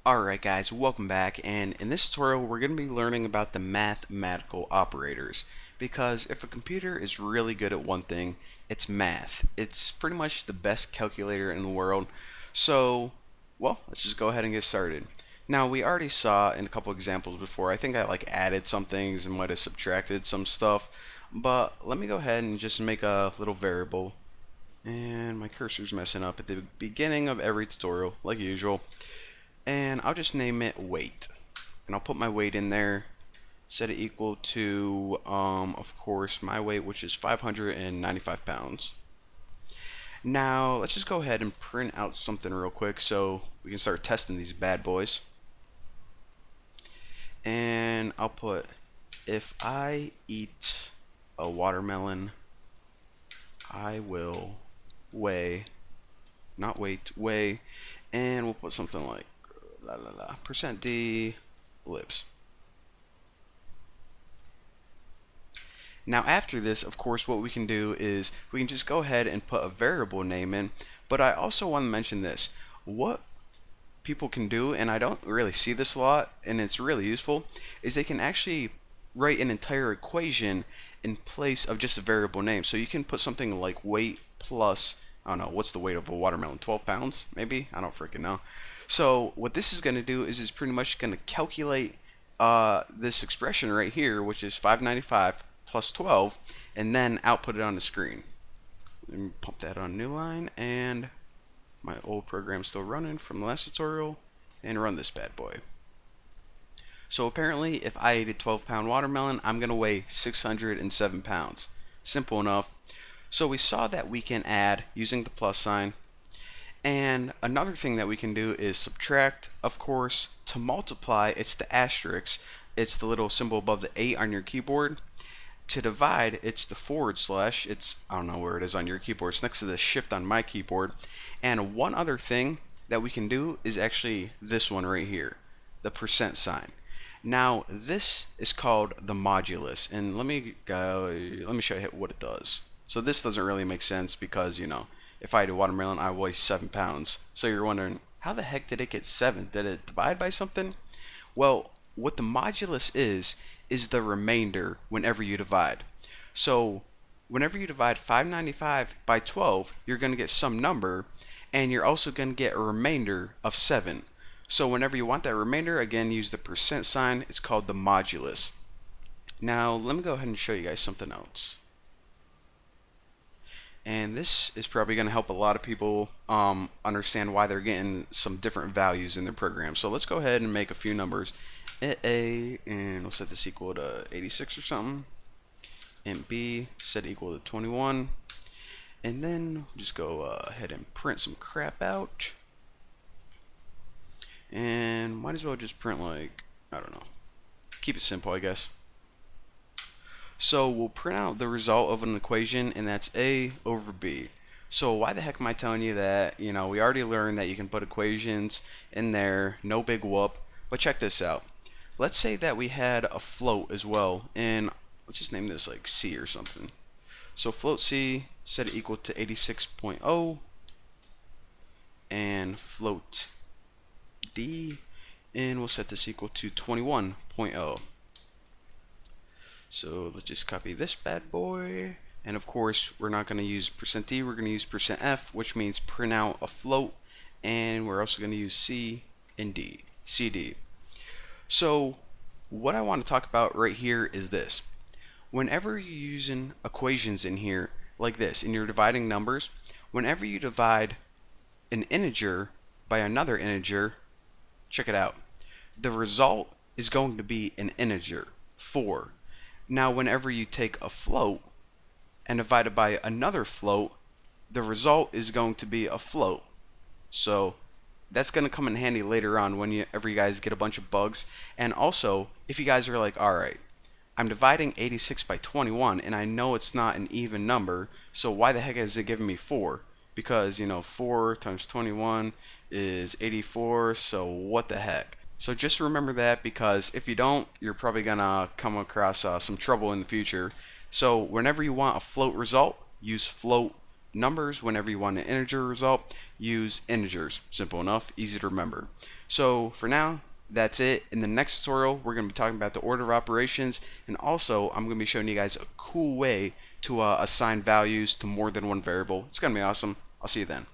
Alright guys, welcome back, and in this tutorial we're going to be learning about the mathematical operators, because if a computer is really good at one thing, it's math. It's pretty much the best calculator in the world. So, well, let's just go ahead and get started. Now, we already saw in a couple examples before, I think I added some things and might have subtracted some stuff, but let me go ahead and just make a little variable. And my cursor's messing up at the beginning of every tutorial, like usual. And I'll just name it weight. And I'll put my weight in there, set it equal to, of course, my weight, which is 595 pounds. Now, let's just go ahead and print out something real quick so we can start testing these bad boys. And I'll put, if I eat a watermelon, I will weigh, not weight, weigh, and we'll put something like percent %d ellipse. Now after this, of course, what we can do is we can just go ahead and put a variable name in, but I also want to mention this. What people can do, and I don't really see this a lot, and it's really useful, is they can actually write an entire equation in place of just a variable name. So you can put something like weight plus, I don't know, what's the weight of a watermelon? 12 pounds, maybe? I don't freaking know. So what this is going to do is it's pretty much going to calculate this expression right here, which is 595 plus 12, and then output it on the screen. Let me pump that on new line, and my old program's still running from the last tutorial, and run this bad boy. So apparently, if I ate a 12-pound watermelon, I'm going to weigh 607 pounds. Simple enough. So we saw that we can add using the plus sign. And another thing that we can do is subtract. Of course, to multiply, it's the asterisk. It's the little symbol above the 8 on your keyboard. To divide, it's the forward slash. It's, I don't know where it is on your keyboard. It's next to the shift on my keyboard. And one other thing that we can do is actually this one right here, the percent sign. Now this is called the modulus, and let me show you what it does. So this doesn't really make sense because, you know, if I had a watermelon, I weigh 7 pounds. So you're wondering, how the heck did it get 7? Did it divide by something? Well, what the modulus is the remainder whenever you divide. So whenever you divide 595 by 12, you're going to get some number, and you're also going to get a remainder of 7. So whenever you want that remainder, again, use the percent sign. It's called the modulus. Now, let me go ahead and show you guys something else. And this is probably going to help a lot of people understand why they're getting some different values in their program. So let's go ahead and make a few numbers. A, and we'll set this equal to 86 or something. And B, set equal to 21. And then we'll just go ahead and print some crap out. And might as well just print like, I don't know, keep it simple, I guess. So we'll print out the result of an equation, and that's A over B. So why the heck am I telling you that? You know, we already learned that you can put equations in there, no big whoop. But check this out. Let's say that we had a float as well, and let's just name this like C or something. So float C, set it equal to 86.0, and float D, and we'll set this equal to 21.0. So let's just copy this bad boy, and of course we're not going to use %d, we're going to use %f, which means print out a float, and we're also going to use C and D, CD. So what I want to talk about right here is this. Whenever you're using equations in here like this, and you're dividing numbers, whenever you divide an integer by another integer, check it out. The result is going to be an integer, 4. Now whenever you take a float and divide it by another float, the result is going to be a float. So that's going to come in handy later on whenever you guys get a bunch of bugs. And also, if you guys are like, alright, I'm dividing 86 by 21 and I know it's not an even number, so why the heck is it giving me 4? Because, you know, 4 times 21 is 84, so what the heck? So just remember that, because if you don't, you're probably gonna come across some trouble in the future. So whenever you want a float result, use float. numbers. Whenever you want an integer result, use integers. Simple enough, easy to remember. So for now, that's it. In the next tutorial, we're going to be talking about the order of operations, and also I'm going to be showing you guys a cool way to assign values to more than one variable. It's going to be awesome. I'll see you then.